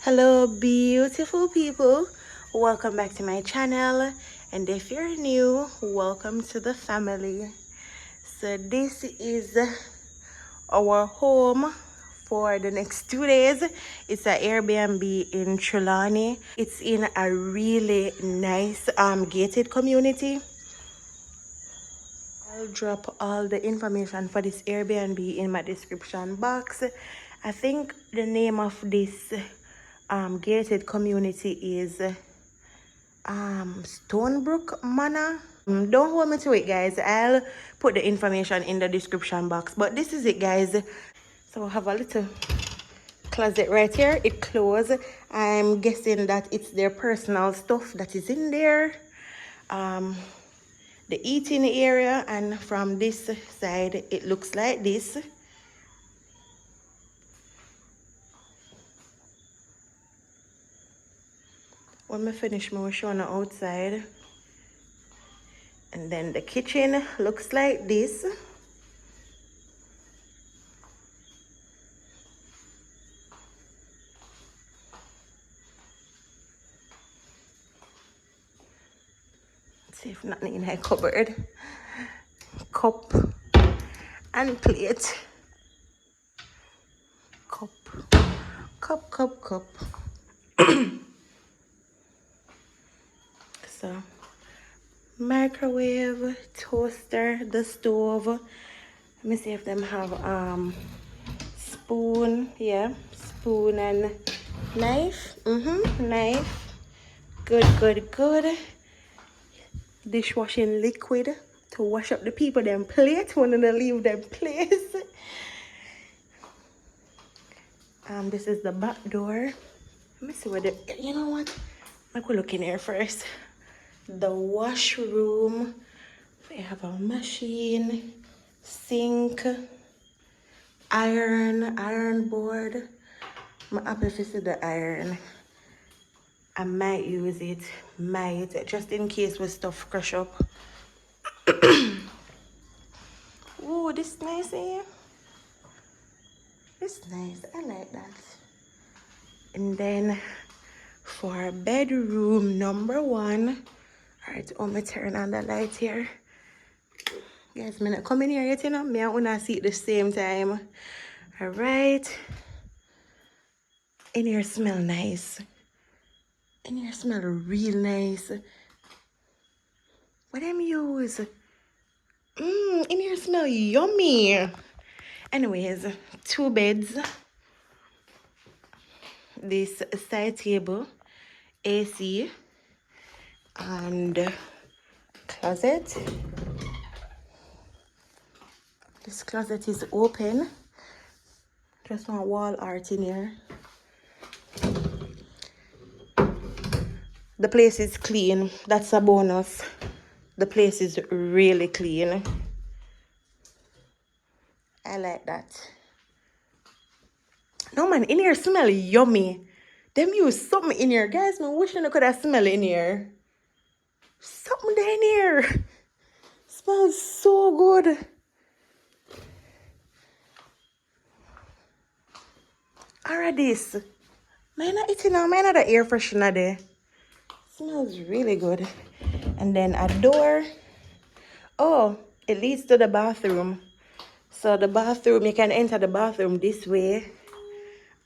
Hello beautiful people, welcome back to my channel, and if you're new, welcome to the family. So this is our home for the next 2 days. It's an Airbnb in Trelawny. It's in a really nice gated community. I'll drop all the information for this Airbnb in my description box. I think the name of this gated community is Stonebrook Manor. Don't hold me to it, guys. I'll put the information in the description box. But this is it, guys. So I have a little closet right here. It closed. I'm guessing that it's their personal stuff that is in there. The eating area, and from this side it looks like this. When I finish, I will show you outside. And then the kitchen looks like this. Let's see if nothing in her cupboard. Cup and plate. Cup. So, microwave, toaster, the stove. Let me see if them have spoon. Yeah, spoon and knife. Knife. Good. Dishwashing liquid to wash up the people them plate when they leave them place. This is the back door. Let me see where the, you know what? I could look in here first. The washroom. We have a machine, sink, iron board. I'm happy to see the iron. I might use it, just in case with stuff crush up. Oh, this nice here. This nice, I like that. And then for bedroom number 1, all right, I'm gonna turn on the light here. Guys, I'm not coming here yet, you know. Me and Una see at the same time. All right. In here smell nice. In here smell real nice. What them use? In here smell yummy. Anyways, 2 beds. This side table, AC, and closet. This closet is open. Just want wall art in here. The place is clean. That's a bonus. The place is really clean. I like that. No man, in here smell yummy. Them use something in here. Guys, man, wishing I could have smell in here. Something there in here. Smells so good. Alright, this. Mine not eating now. Mine not the air freshener there. Smells really good. And then a door. Oh, it leads to the bathroom. So the bathroom, you can enter the bathroom this way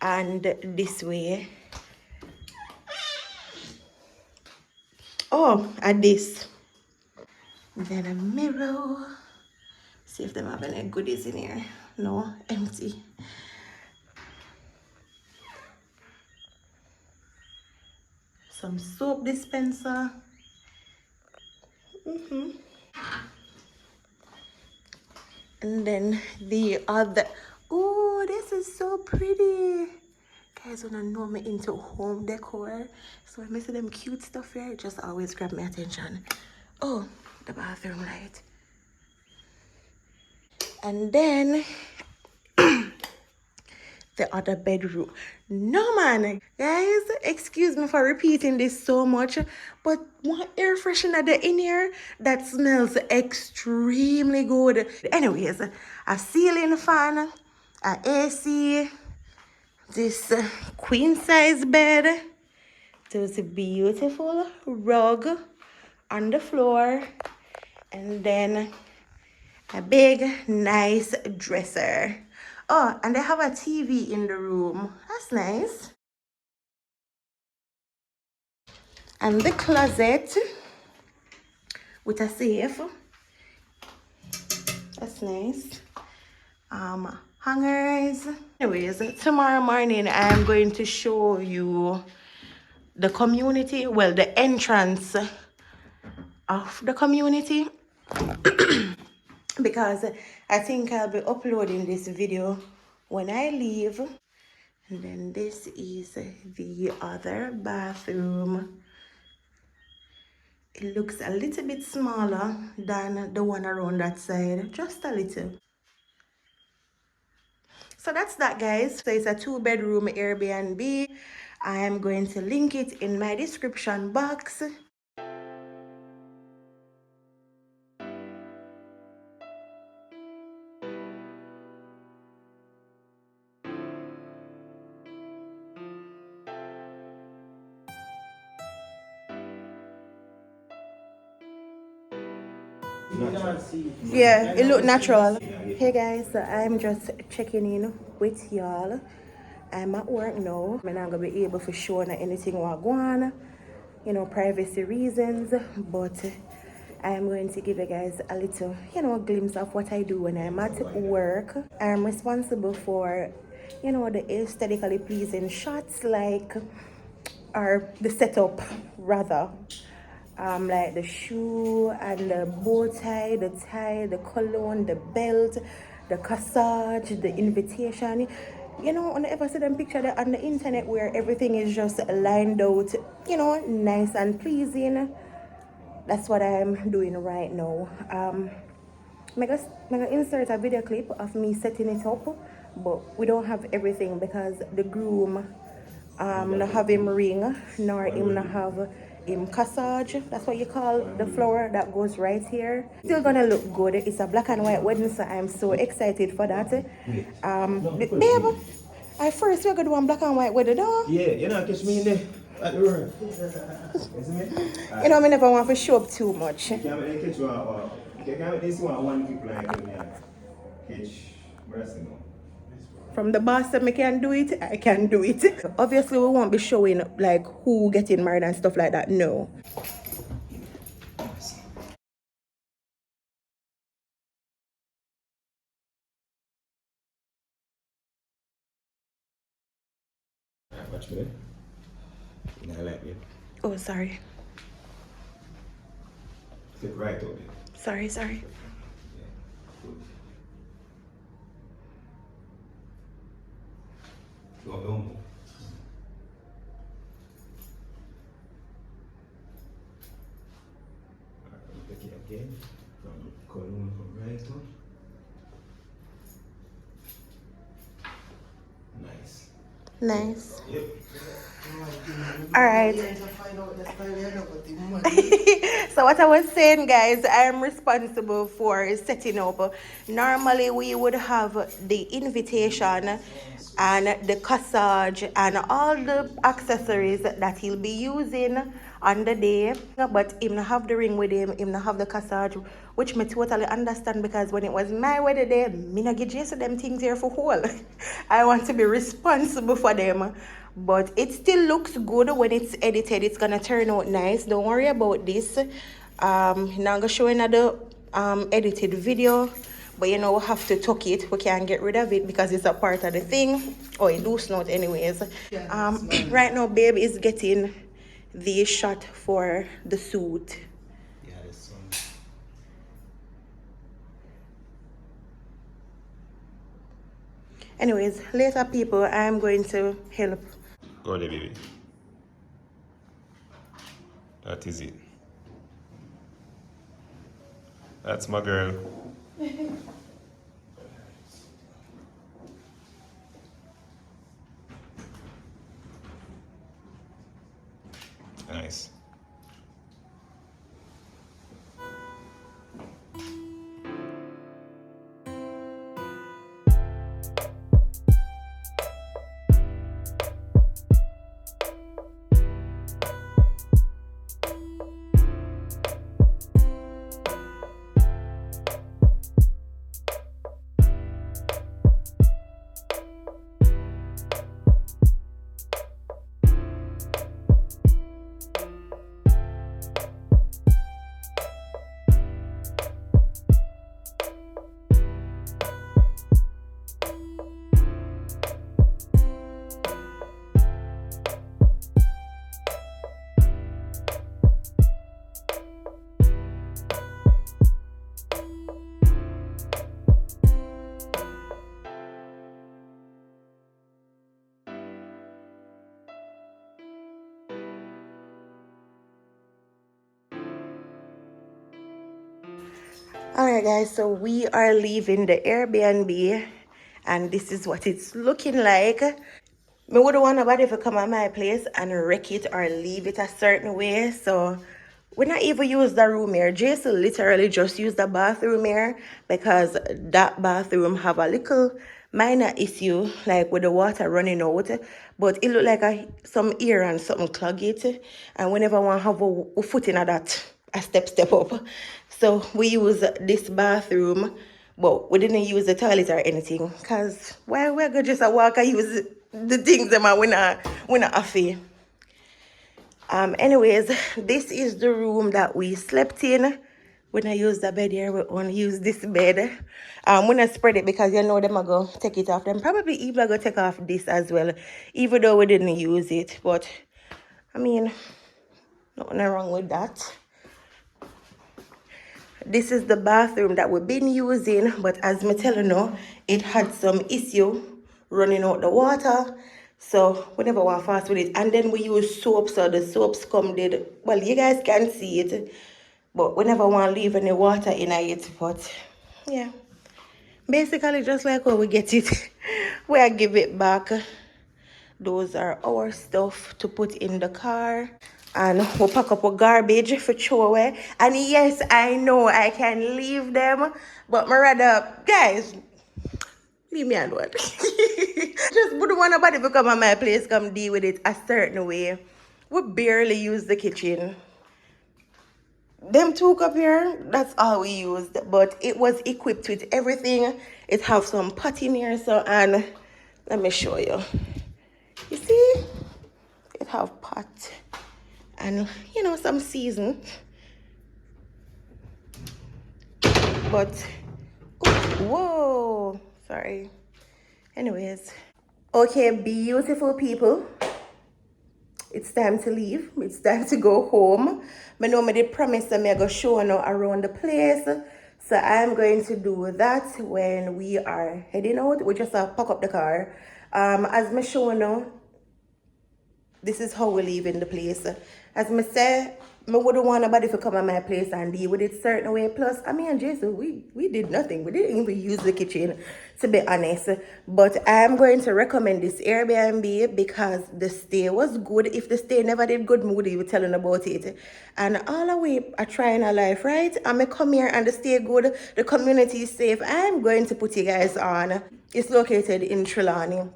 and this way. Oh, and this. Then a mirror. See if they have any goodies in here. No, empty. Some soap dispenser. And then the other. Oh, this is so pretty. Guys, when I know me into home decor, so when I see them cute stuff here, it just always grab my attention. Oh, the bathroom light. And then the other bedroom. No man, guys, excuse me for repeating this so much, but one air freshener there in here that smells extremely good. Anyways, a ceiling fan, a AC, this queen size bed. There's a beautiful rug on the floor, and then a big nice dresser. Oh, and they have a TV in the room. That's nice. And the closet with a safe. That's nice. Hangers. Anyways, tomorrow morning I'm going to show you the community, well, the entrance of the community, because I think I'll be uploading this video when I leave. And then this is the other bathroom. It looks a little bit smaller than the one around that side, just a little. So that's that, guys. So it's a 2-bedroom Airbnb. I am going to link it in my description box. Yeah, it look natural. Hey guys, so I'm just checking in with y'all. I'm at work now. I'm not gonna be able to show anything what go on, you know, privacy reasons, but I'm going to give you guys a little, you know, glimpse of what I do when I'm at work. I'm responsible for, you know, the aesthetically pleasing shots, like, or the setup rather, like the shoe and the bow tie, the cologne, the belt, the corsage, the invitation. You know, when I ever see them picture on the internet where everything is just lined out, you know, nice and pleasing. That's what I'm doing right now. I'm gonna insert a video clip of me setting it up, but we don't have everything because the groom not have him ring, nor him not have him corsage. That's what you call the flower that goes right here. Still gonna look good. It's a black and white wedding, so I'm so excited for that. Babe, I first we're gonna do one black and white wedding, though. Yeah, you know, catch me in there at the room. You know, I never want to show up too much. You can't make catch this one people like catch breast, you know. From the boss that I can do it, I can do it. Obviously, we won't be showing like who getting married and stuff like that. No. Watch me. I like it. Oh, sorry. Sit right over there. Sorry. Yeah, good. Don't move. Take it again. From column from right on. Nice. Nice. Yep. All right. So what I was saying, guys, I'm responsible for setting up. Normally we would have the invitation and the corsage and all the accessories that he'll be using on the day, but him not have the ring with him not have the corsage, which me totally understand, because when it was my wedding day, me not get Jason them things here for whole. I want to be responsible for them. But it still looks good when it's edited. It's gonna turn out nice. Don't worry about this. Now I'm gonna show another edited video, but you know we have to tuck it. We can't get rid of it because it's a part of the thing. Oh, it loose note anyways. Right now babe is getting the shot for the suit. Yeah, this one. Anyways, later people, I'm going to help. Go there, baby. That is it. That's my girl. Nice. Alright guys, so we are leaving the Airbnb and this is what it's looking like. Me wouldn't want nobody to come at my place and wreck it or leave it a certain way. So we not even use the room here. Jason literally just used the bathroom here because that bathroom have a little minor issue like with the water running out. But it look like some ear and something clog it. And whenever I want to have a foot in that, a step up. So we use this bathroom, but we didn't use the toilet or anything. Cause why we're gonna just walk and use the things that we're not affy. Anyways, this is the room that we slept in. When I use the bed here, we only use this bed. When I spread it because you know them are gonna take it off. Them probably even gonna take off this as well, even though we didn't use it. But I mean, nothing wrong with that. This is the bathroom that we've been using, but as me telling you, it had some issue running out the water. So we never want fast with it. And then we use soap, so the soaps come dead. Well, you guys can see it, but we never want to leave any water in it. But yeah, basically just like how we get it, we give it back. Those are our stuff to put in the car. And we'll pack up a garbage for throw away. And yes, I know I can leave them, but my rather, guys, leave me alone. Just wouldn't want nobody to come at my place, come deal with it a certain way. We barely use the kitchen. Them two up here, that's all we used. But it was equipped with everything. It have some pot in here, so, and let me show you. You see? It have pot. And you know, some season, but whoa, sorry. Anyways, okay, beautiful people, it's time to leave. It's time to go home. I know I did promise that I go show you around the place, so I'm going to do that when we are heading out. We just pack up the car. As I show you, this is how we leave in the place. As I say, I wouldn't want nobody to come at my place and deal with it certain way. Plus, I mean, Jason, we did nothing. We didn't even use the kitchen, to be honest. But I'm going to recommend this Airbnb because the stay was good. If the stay never did good, we would even telling about it. And all the way are trying our life, right? I'm going to come here and the stay good. The community is safe. I'm going to put you guys on. It's located in Trelawny.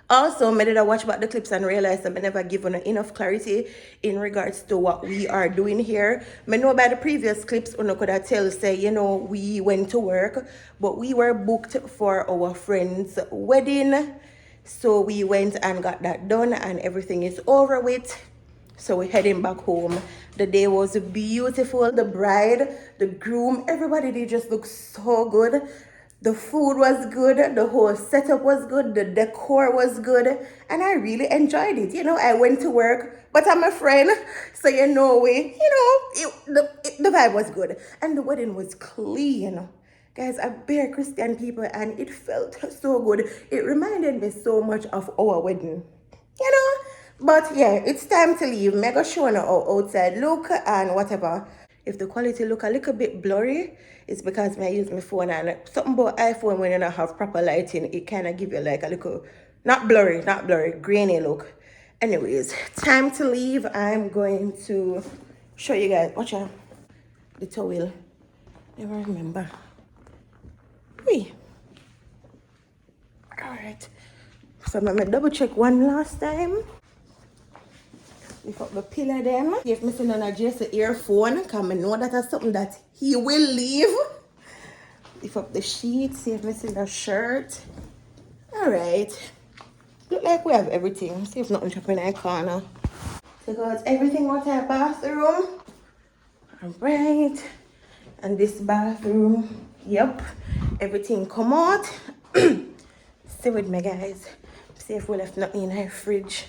Also, I did watch back the clips and realized that I never given enough clarity in regards to what we are doing here. I know by the previous clips, I could have tell, say, you know, we went to work, but we were booked for our friend's wedding. So we went and got that done and everything is over with. So we're heading back home. The day was beautiful. The bride, the groom, everybody, they just look so good. The food was good, the whole setup was good, the decor was good, and I really enjoyed it. You know, I went to work, but I'm a friend, so you know, the vibe was good. And the wedding was clean. Guys, I bear Christian people, and it felt so good. It reminded me so much of our wedding. You know? But yeah, it's time to leave. Mega show you how outside look and whatever. If the quality look a little bit blurry, it's because I use my phone and something about iPhone when you don't have proper lighting, it kind of give you like a little, not blurry, grainy look. Anyways, time to leave. I'm going to show you guys, watch out, the towel. Never remember. Wait. Alright. So I'm gonna double check one last time. Lift up the pillar them. If me send on a Jason earphone, because I know that is something that he will leave. Lift up the sheets, see if me send a shirt. Alright. Look like we have everything. See if nothing drop in our corner. Take out everything out our bathroom. Alright. And this bathroom. Yep. Everything come out. Stay with me guys. See if we left nothing in our fridge.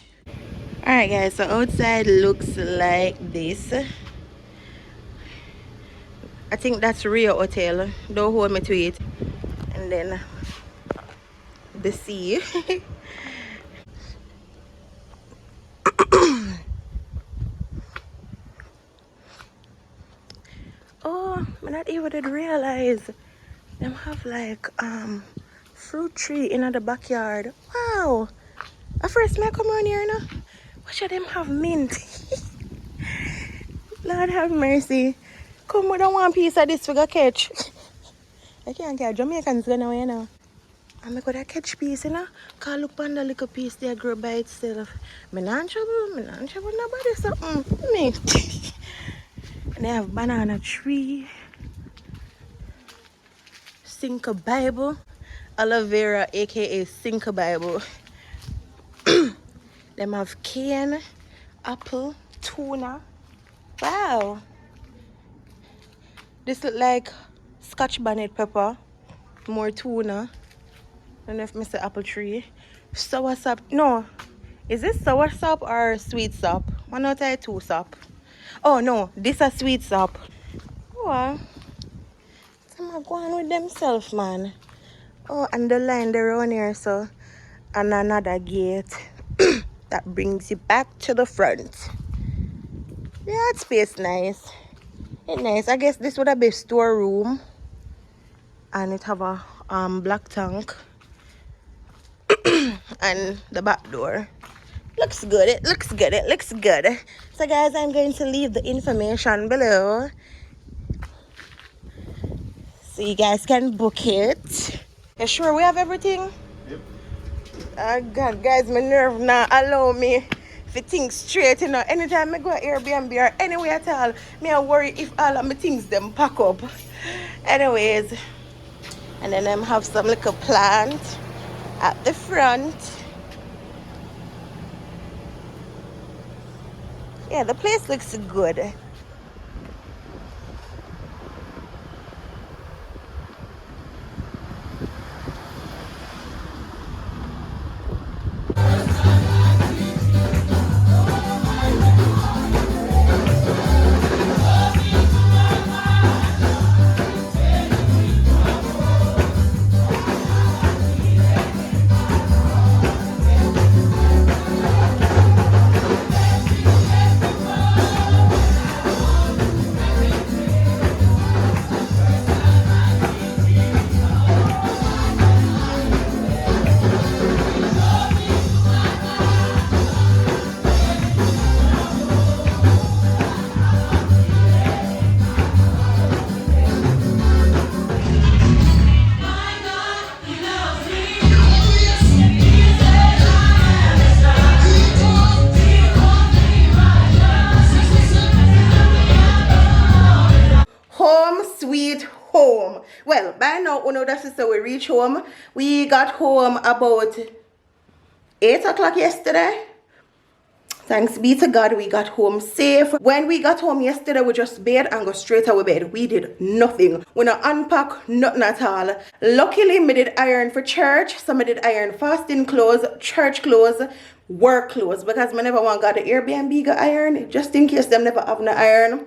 Alright guys, so outside looks like this. I think that's Rio Hotel. Don't hold me to it. And then the sea. Oh, I not even did realize them have like fruit tree in the backyard. Wow. At first me come around here now. Watch out them have mint. Lord have mercy. Come with one piece of this we go catch. I can't catch Jamaicans gonna you know. I'm gonna catch piece, you know. Cause look on the little piece there grow by itself. Me not trouble nobody something. Me. And they have banana tree. Sinker Bible. Aloe vera aka Sinker Bible. Them have cane, apple, tuna. Wow. This look like Scotch bonnet pepper. More tuna. I don't know if Mr. Apple tree. Sour sop. No. Is this sour sop or sweet sop? One out of two sop. Oh no, this a sweet sop. Oh, I'm going with themselves, man. Oh, and the line they're around here, so and another gate that brings you back to the front. Yeah, that space nice. It's nice. I guess this would have been storeroom, and it have a black tank and the back door. Looks good. It looks good. It looks good. So guys, I'm going to leave the information below so you guys can book it. You sure we have everything? Yep. Oh God, guys, my nerve now allow me to think straight, you know. Anytime I go to Airbnb or anywhere at all, me I worry if all of my things them pack up. Anyways, and then I have some little plant at the front. Yeah, the place looks good. Home sweet home. Well, by now, you know that sister we reach home. We got home about 8 o'clock yesterday. Thanks be to God, we got home safe. When we got home yesterday, we just bed and go straight to bed. We did nothing. We not unpack, nothing at all. Luckily, me did iron for church. So me did iron fasting clothes, church clothes, work clothes. Because me never want to go to Airbnb go iron. Just in case them never have no iron.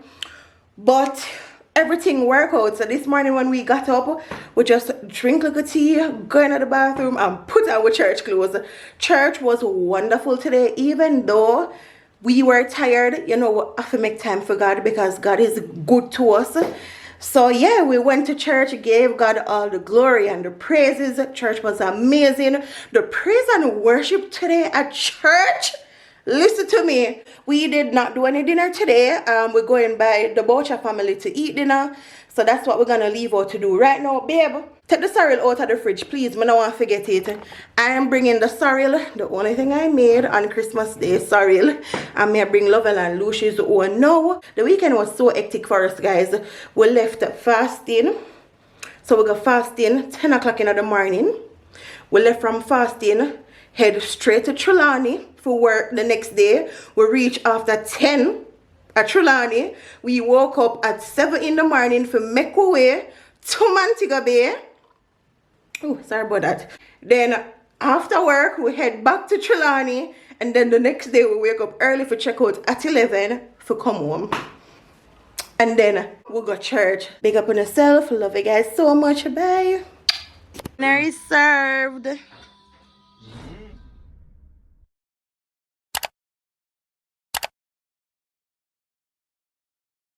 But everything worked out. So this morning when we got up, we just drink a tea, go into the bathroom and put our church clothes. Church was wonderful today, even though we were tired. You know, we have to make time for God because God is good to us. So yeah, we went to church, gave God all the glory and the praises. Church was amazing. The praise and worship today at church, listen to me. We did not do any dinner today. We're going by the Boucher family to eat dinner. So that's what we're going to leave out to do. Right now, babe, take the sorrel out of the fridge, please. I don't want to forget it. I am bringing the sorrel, the only thing I made on Christmas Day, sorrel. And I bring Lovell and Lucy's own now. The weekend was so hectic for us, guys. We left fasting. So we got fasting 10 o'clock in the morning. We left from fasting, head straight to Trelawny for work the next day. We reached after 10 at Trelawny. We woke up at 7 in the morning for make our way to Montego Bay. Oh, sorry about that. Then after work, we head back to Trelawny. And then the next day, we wake up early for check out at 11 for come home. And then we go church. Big up on yourself. Love you guys so much. Bye. Dinner is served.